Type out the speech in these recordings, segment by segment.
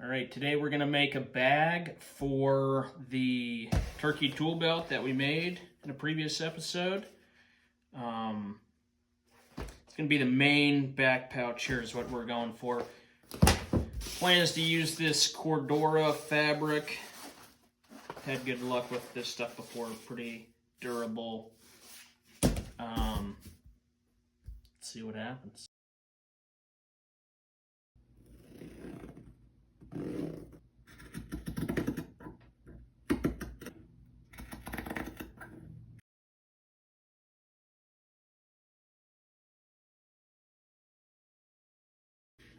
All right, today we're gonna make a bag for the turkey tool belt that we made in a previous episode. It's gonna be the main back pouch here is what we're going for. Plan is to use this Cordura fabric. Had good luck with this stuff before, pretty durable. Let's see what happens.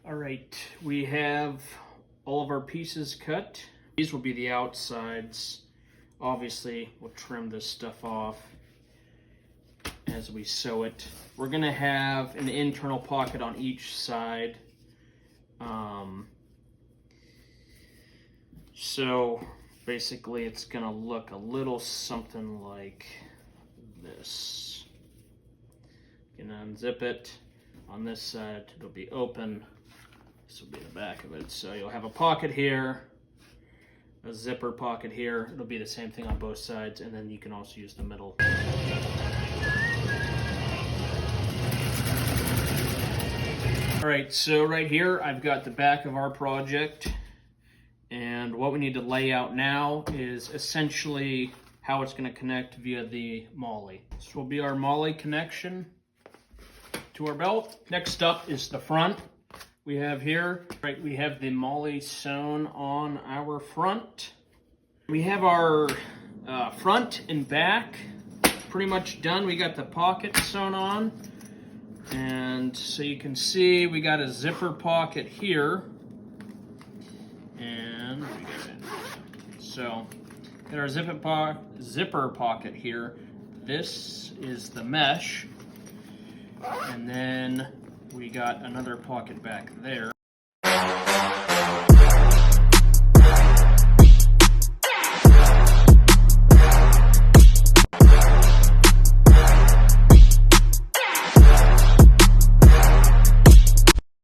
All right, we have all of our pieces cut. These will be the outsides. Obviously, we'll trim this stuff off as we sew it. We're gonna have an internal pocket on each side. So basically it's gonna look a little something like this. You can unzip it. On this side, it'll be open. This will be the back of it. So you'll have a pocket here, a zipper pocket here. It'll be the same thing on both sides, and then you can also use the middle. All right, so right here, I've got the back of our project, and what we need to lay out now is essentially how it's gonna connect via the MOLLE. This will be our MOLLE connection to our belt. Next up is the front. We have here, right, we have the MOLLE sewn on our front. We have our front and back pretty much done. We got the pocket sewn on. And so you can see we got a zipper pocket here. And we got it. So got our zipper pocket here. This is the mesh. And then we got another pocket back there.